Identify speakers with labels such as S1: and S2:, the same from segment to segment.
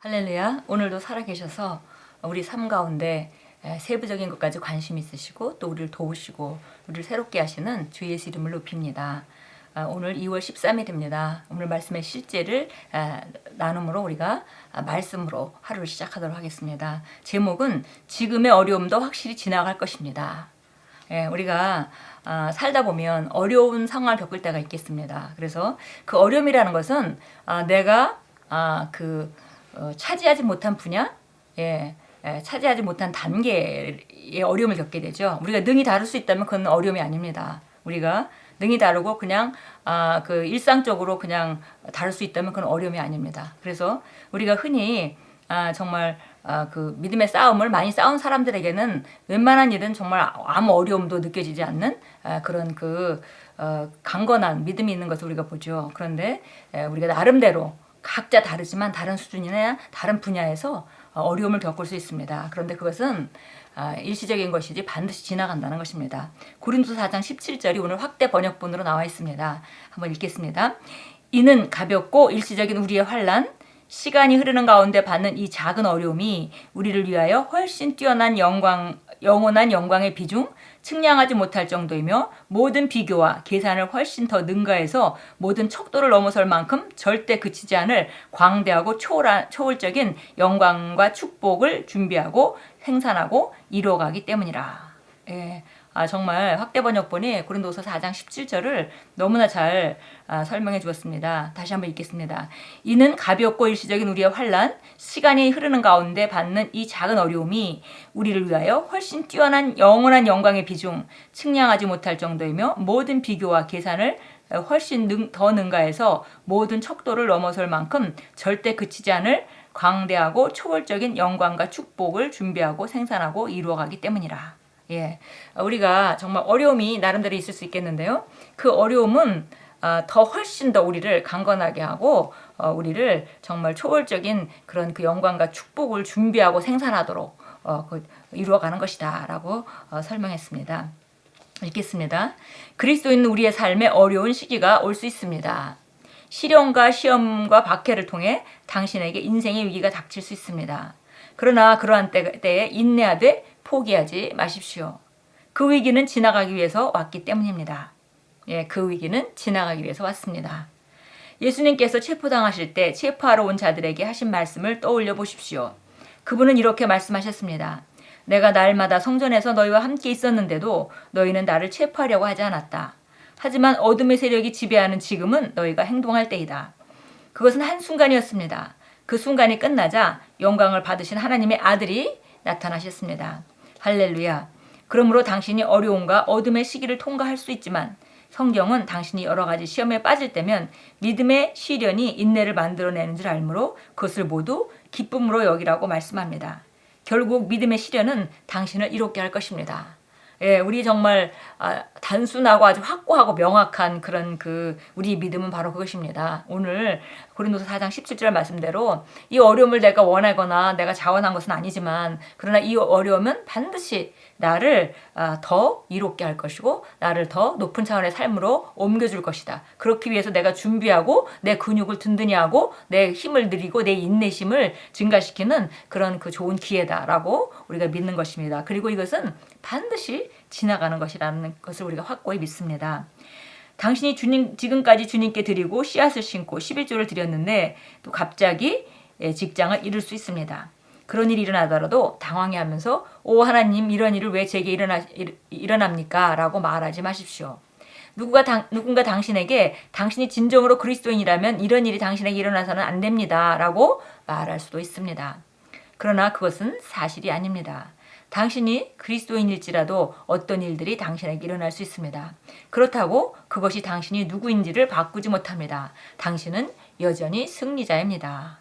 S1: 할렐루야. 오늘도 살아계셔서 우리 삶 가운데 세부적인 것까지 관심 있으시고 또 우리를 도우시고 우리를 새롭게 하시는 주 예수 이름을 높입니다. 오늘 2월 13일입니다. 오늘 말씀의 실제를 나눔으로 우리가 말씀으로 하루를 시작하도록 하겠습니다. 제목은 지금의 어려움도 확실히 지나갈 것입니다. 우리가 살다 보면 어려운 상황을 겪을 때가 있겠습니다. 그래서 그 어려움이라는 것은 내가 차지하지 못한 분야, 차지하지 못한 단계의 어려움을 겪게 되죠. 우리가 능히 다룰 수 있다면 그건 어려움이 아닙니다. 우리가 능히 다루고 그냥 일상적으로 그냥 다룰 수 있다면 그건 어려움이 아닙니다. 그래서 우리가 흔히 정말 그 믿음의 싸움을 많이 싸운 사람들에게는 웬만한 일은 정말 아무 어려움도 느껴지지 않는 그런 강건한 믿음이 있는 것을 우리가 보죠. 그런데 우리가 나름대로 각자 다르지만 다른 수준이나 다른 분야에서 어려움을 겪을 수 있습니다. 그런데 그것은 일시적인 것이지 반드시 지나간다는 것입니다. 고린도서 4장 17절이 오늘 확대 번역본으로 나와 있습니다. 한번 읽겠습니다. 이는 가볍고 일시적인 우리의 환난, 시간이 흐르는 가운데 받는 이 작은 어려움이 우리를 위하여 훨씬 뛰어난 영원한 영광의 비중, 측량하지 못할 정도이며 모든 비교와 계산을 훨씬 더 능가해서 모든 척도를 넘어설 만큼 절대 그치지 않을 광대하고 초월적인 영광과 축복을 준비하고 생산하고 이루어가기 때문이라. 정말 확대 번역본이 고린도서 4장 17절을 너무나 잘 설명해 주었습니다. 다시 한번 읽겠습니다. 이는 가볍고 일시적인 우리의 환난, 시간이 흐르는 가운데 받는 이 작은 어려움이 우리를 위하여 훨씬 뛰어난 영원한 영광의 비중, 측량하지 못할 정도이며 모든 비교와 계산을 훨씬 더 능가해서 모든 척도를 넘어설 만큼 절대 그치지 않을 광대하고 초월적인 영광과 축복을 준비하고 생산하고 이루어가기 때문이라. 우리가 정말 어려움이 나름대로 있을 수 있겠는데요. 그 어려움은 더 훨씬 더 우리를 강건하게 하고 우리를 정말 초월적인 그런 그 영광과 축복을 준비하고 생산하도록 이루어가는 것이다 라고 설명했습니다. 읽겠습니다. 그리스도인 우리의 삶에 어려운 시기가 올 수 있습니다. 시련과 시험과 박해를 통해 당신에게 인생의 위기가 닥칠 수 있습니다. 그러나 그러한 때에 인내하되 포기하지 마십시오. 그 위기는 지나가기 위해서 왔기 때문입니다. 그 위기는 지나가기 위해서 왔습니다. 예수님께서 체포당하실 때 체포하러 온 자들에게 하신 말씀을 떠올려 보십시오. 그분은 이렇게 말씀하셨습니다. 내가 날마다 성전에서 너희와 함께 있었는데도 너희는 나를 체포하려고 하지 않았다. 하지만 어둠의 세력이 지배하는 지금은 너희가 행동할 때이다. 그것은 한순간이었습니다. 그 순간이 끝나자 영광을 받으신 하나님의 아들이 나타나셨습니다. 할렐루야. 그러므로 당신이 어려움과 어둠의 시기를 통과할 수 있지만 성경은 당신이 여러 가지 시험에 빠질 때면 믿음의 시련이 인내를 만들어내는 줄 알므로 그것을 모두 기쁨으로 여기라고 말씀합니다. 결국 믿음의 시련은 당신을 이롭게 할 것입니다. 우리 정말 단순하고 아주 확고하고 명확한 그런 우리 믿음은 바로 그것입니다. 오늘 고린도서 4장 17절 말씀대로 이 어려움을 내가 원하거나 내가 자원한 것은 아니지만 그러나 이 어려움은 반드시 나를 더 이롭게 할 것이고 나를 더 높은 차원의 삶으로 옮겨줄 것이다. 그렇기 위해서 내가 준비하고 내 근육을 든든히 하고 내 힘을 들이고 내 인내심을 증가시키는 그런 좋은 기회다라고 우리가 믿는 것입니다. 그리고 이것은 반드시 지나가는 것이라는 것을 우리가 확고히 믿습니다. 당신이 지금까지 주님께 드리고 씨앗을 심고 11조를 드렸는데 또 갑자기 직장을 잃을 수 있습니다. 그런 일이 일어나더라도 당황해하면서 오 하나님 이런 일을 왜 제게 일어납니까? 라고 말하지 마십시오. 누군가 당신에게 당신이 진정으로 그리스도인이라면 이런 일이 당신에게 일어나서는 안 됩니다. 라고 말할 수도 있습니다. 그러나 그것은 사실이 아닙니다. 당신이 그리스도인일지라도 어떤 일들이 당신에게 일어날 수 있습니다. 그렇다고 그것이 당신이 누구인지를 바꾸지 못합니다. 당신은 여전히 승리자입니다.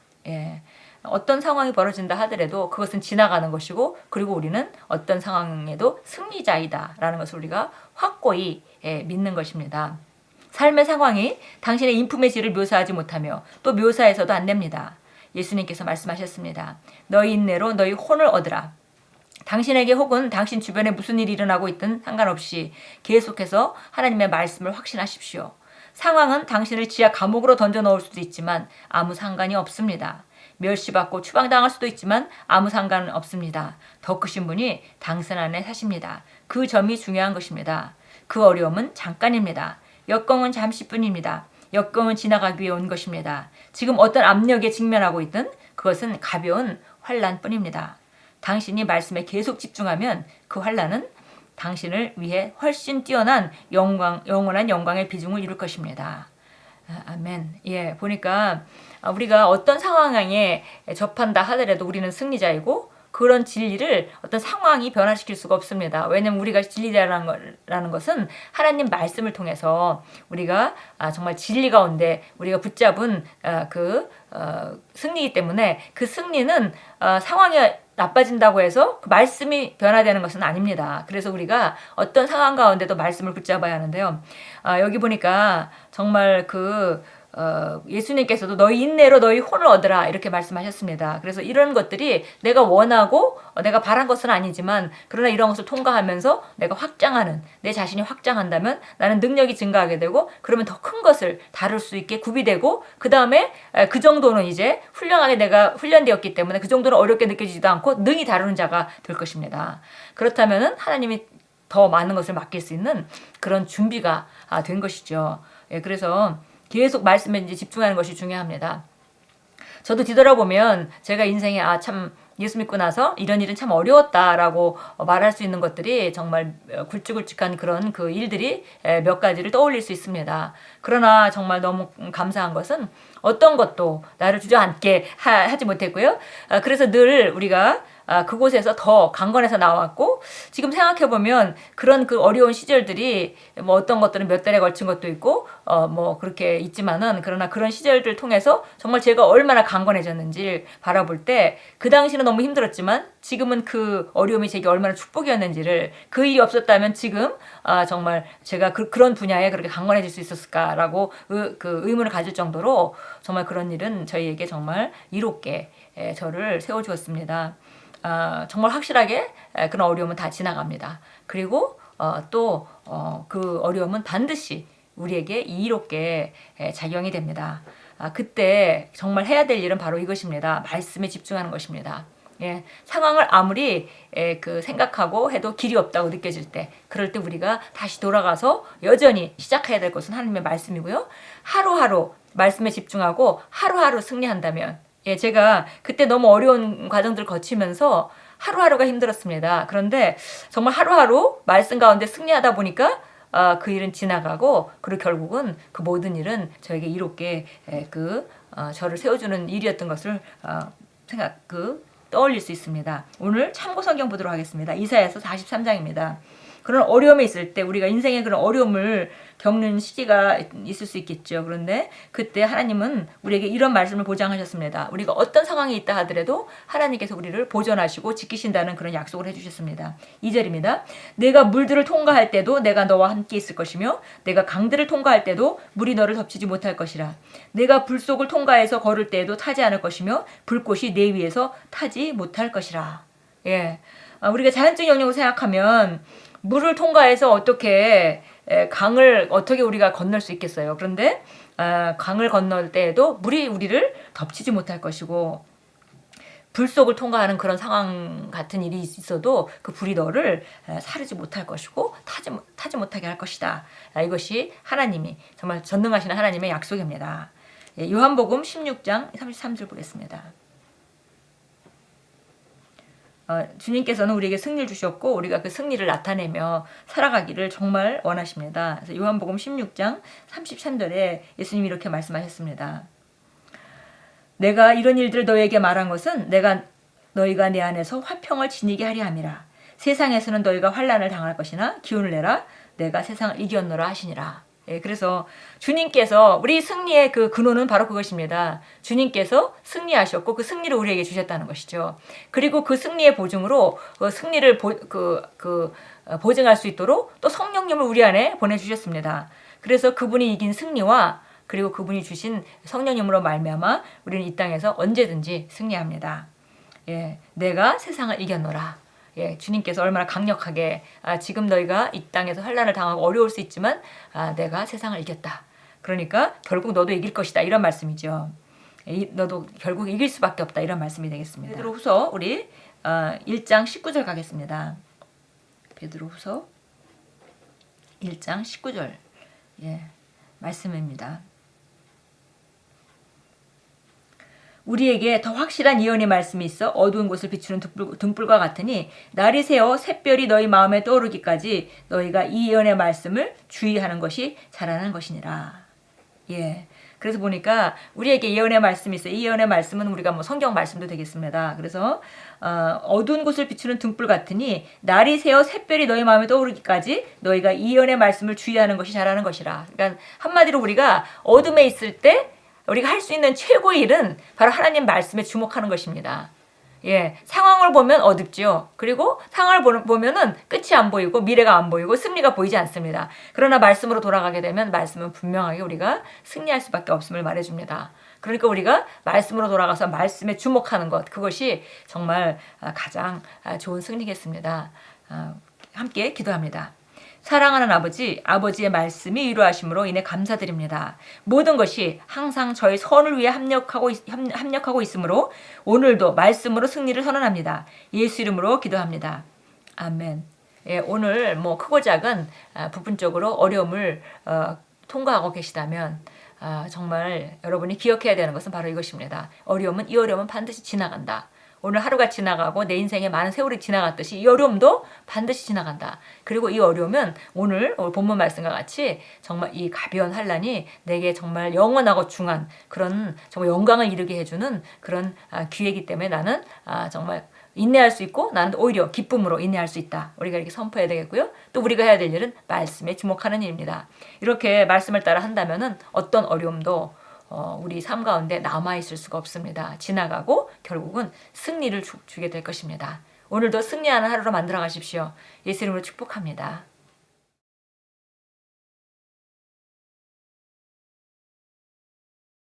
S1: 어떤 상황이 벌어진다 하더라도 그것은 지나가는 것이고 그리고 우리는 어떤 상황에도 승리자이다 라는 것을 우리가 확고히 믿는 것입니다. 삶의 상황이 당신의 인품의 질을 묘사하지 못하며 또 묘사해서도 안 됩니다. 예수님께서 말씀하셨습니다. 너희 인내로 너희 혼을 얻으라. 당신에게 혹은 당신 주변에 무슨 일이 일어나고 있든 상관없이 계속해서 하나님의 말씀을 확신하십시오. 상황은 당신을 지하 감옥으로 던져 넣을 수도 있지만 아무 상관이 없습니다. 멸시받고 추방당할 수도 있지만 아무 상관은 없습니다. 더 크신 분이 당신 안에 사십니다. 그 점이 중요한 것입니다. 그 어려움은 잠깐입니다. 역경은 잠시뿐입니다. 역경은 지나가기 위해 온 것입니다. 지금 어떤 압력에 직면하고 있든 그것은 가벼운 환난뿐입니다. 당신이 말씀에 계속 집중하면 그 환난은 당신을 위해 훨씬 뛰어난 영원한 영광의 비중을 이룰 것입니다. 아멘. 예, 보니까 우리가 어떤 상황에 접한다 하더라도 우리는 승리자이고 그런 진리를 어떤 상황이 변화시킬 수가 없습니다. 왜냐하면 우리가 진리자라는 것은 하나님 말씀을 통해서 우리가 정말 진리 가운데 우리가 붙잡은 승리이기 때문에 그 승리는 상황이 나빠진다고 해서 그 말씀이 변화되는 것은 아닙니다. 그래서 우리가 어떤 상황 가운데도 말씀을 붙잡아야 하는데요. 여기 보니까 정말 예수님께서도 너희 인내로 너희 혼을 얻으라 이렇게 말씀하셨습니다. 그래서 이런 것들이 내가 원하고 내가 바란 것은 아니지만 그러나 이런 것을 통과하면서 내가 확장하는 내 자신이 확장한다면 나는 능력이 증가하게 되고 그러면 더 큰 것을 다룰 수 있게 구비되고 그 다음에 그 정도는 이제 훌륭하게 내가 훈련되었기 때문에 그 정도는 어렵게 느껴지지도 않고 능히 다루는 자가 될 것입니다. 그렇다면은 하나님이 더 많은 것을 맡길 수 있는 그런 준비가 된 것이죠. 예, 그래서 계속 말씀에 이제 집중하는 것이 중요합니다. 저도 뒤돌아보면 제가 인생에 참 예수 믿고 나서 이런 일은 참 어려웠다라고 말할 수 있는 것들이 정말 굵직굵직한 그런 그 일들이 몇 가지를 떠올릴 수 있습니다. 그러나 정말 너무 감사한 것은 어떤 것도 나를 주저앉게 하지 못했고요. 그래서 늘 우리가 그곳에서 더 강건해서 나왔고 지금 생각해보면 그런 그 어려운 시절들이 뭐 어떤 것들은 몇 달에 걸친 것도 있고 뭐 그렇게 있지만은 그러나 그런 시절들 통해서 정말 제가 얼마나 강건해졌는지 바라볼 때 그 당시는 너무 힘들었지만 지금은 그 어려움이 제게 얼마나 축복이었는지를 그 일이 없었다면 지금 정말 제가 그런 분야에 그렇게 강건해질 수 있었을까라고 그 의문을 가질 정도로 정말 그런 일은 저희에게 정말 이롭게 저를 세워주었습니다. 정말 확실하게 그런 어려움은 다 지나갑니다. 그리고 또 그 어려움은 반드시 우리에게 이롭게 작용이 됩니다. 그때 정말 해야 될 일은 바로 이것입니다. 말씀에 집중하는 것입니다. 예, 상황을 아무리 생각하고 해도 길이 없다고 느껴질 때 그럴 때 우리가 다시 돌아가서 여전히 시작해야 될 것은 하나님의 말씀이고요. 하루하루 말씀에 집중하고 하루하루 승리한다면 예, 제가 그때 너무 어려운 과정들을 거치면서 하루하루가 힘들었습니다. 그런데 정말 하루하루 말씀 가운데 승리하다 보니까 그 일은 지나가고 그리고 결국은 그 모든 일은 저에게 이롭게 저를 세워주는 일이었던 것을 떠올릴 수 있습니다. 오늘 참고 성경 보도록 하겠습니다. 이사야서 43장입니다. 그런 어려움에 있을 때 우리가 인생에 그런 어려움을 겪는 시기가 있을 수 있겠죠. 그런데 그때 하나님은 우리에게 이런 말씀을 보장하셨습니다. 우리가 어떤 상황에 있다 하더라도 하나님께서 우리를 보존하시고 지키신다는 그런 약속을 해주셨습니다. 2절입니다. 내가 물들을 통과할 때도 내가 너와 함께 있을 것이며 내가 강들을 통과할 때도 물이 너를 덮치지 못할 것이라. 내가 불 속을 통과해서 걸을 때에도 타지 않을 것이며 불꽃이 내 위에서 타지 못할 것이라. 예, 우리가 자연적인 영역을 생각하면 물을 통과해서 어떻게 강을 어떻게 우리가 건널 수 있겠어요. 그런데 강을 건널 때에도 물이 우리를 덮치지 못할 것이고 불 속을 통과하는 그런 상황 같은 일이 있어도 그 불이 너를 사르지 못할 것이고 타지 못하게 할 것이다. 이것이 하나님이 정말 전능하신 하나님의 약속입니다. 요한복음 16장 33절 보겠습니다. 주님께서는 우리에게 승리를 주셨고 우리가 그 승리를 나타내며 살아가기를 정말 원하십니다. 그래서 요한복음 16장 33절에 예수님이 이렇게 말씀하셨습니다. 내가 이런 일들을 너희에게 말한 것은 너희가 내 안에서 화평을 지니게 하려 함이라. 세상에서는 너희가 환난을 당할 것이나 기운을 내라. 내가 세상을 이겼노라 하시니라. 예, 그래서 주님께서 우리 승리의 그 근원은 바로 그것입니다. 주님께서 승리하셨고 그 승리를 우리에게 주셨다는 것이죠. 그리고 그 승리의 보증으로 그 승리를 보증할 수 있도록 또 성령님을 우리 안에 보내주셨습니다. 그래서 그분이 이긴 승리와 그리고 그분이 주신 성령님으로 말미암아 우리는 이 땅에서 언제든지 승리합니다. 예, 내가 세상을 이겼노라. 예, 주님께서 얼마나 강력하게 지금 너희가 이 땅에서 환난을 당하고 어려울 수 있지만 내가 세상을 이겼다. 그러니까 결국 너도 이길 것이다. 이런 말씀이죠. 너도 결국 이길 수밖에 없다 이런 말씀이 되겠습니다. 베드로후서 우리 1장 19절 가겠습니다. 베드로후서 1장 19절 말씀입니다. 우리에게 더 확실한 예언의 말씀이 있어 어두운 곳을 비추는 등불과 같으니 날이 새어 샛별이 너희 마음에 떠오르기까지 너희가 이 예언의 말씀을 주의하는 것이 잘하는 것이니라. 그래서 보니까 우리에게 예언의 말씀이 있어요. 이 예언의 말씀은 우리가 뭐 성경 말씀도 되겠습니다. 그래서 어두운 곳을 비추는 등불 같으니 날이 새어 샛별이 너희 마음에 떠오르기까지 너희가 이 예언의 말씀을 주의하는 것이 잘하는 것이라. 그러니까 한마디로 우리가 어둠에 있을 때 우리가 할 수 있는 최고의 일은 바로 하나님 말씀에 주목하는 것입니다. 상황을 보면 어둡죠. 그리고 상황을 보면은 끝이 안 보이고 미래가 안 보이고 승리가 보이지 않습니다. 그러나 말씀으로 돌아가게 되면 말씀은 분명하게 우리가 승리할 수밖에 없음을 말해줍니다. 그러니까 우리가 말씀으로 돌아가서 말씀에 주목하는 것, 그것이 정말 가장 좋은 승리겠습니다. 함께 기도합니다. 사랑하는 아버지, 아버지의 말씀이 위로하심으로 인해 감사드립니다. 모든 것이 항상 저희 선을 위해 합력하고 있으므로 오늘도 말씀으로 승리를 선언합니다. 예수 이름으로 기도합니다. 아멘. 오늘 뭐 크고 작은 부분적으로 어려움을 통과하고 계시다면 정말 여러분이 기억해야 되는 것은 바로 이것입니다. 이 어려움은 반드시 지나간다. 오늘 하루가 지나가고 내 인생에 많은 세월이 지나갔듯이 이 어려움도 반드시 지나간다. 그리고 이 어려움은 오늘 본문 말씀과 같이 정말 이 가벼운 환난이 내게 정말 영원하고 중한 그런 정말 영광을 이루게 해주는 그런 기회이기 때문에 나는 정말 인내할 수 있고 나는 오히려 기쁨으로 인내할 수 있다. 우리가 이렇게 선포해야 되겠고요. 또 우리가 해야 될 일은 말씀에 주목하는 일입니다. 이렇게 말씀을 따라 한다면은 어떤 어려움도 우리 삶 가운데 남아있을 수가 없습니다. 지나가고 결국은 승리를 주게 될 것입니다. 오늘도 승리하는 하루로 만들어 가십시오. 예수 이름으로 축복합니다.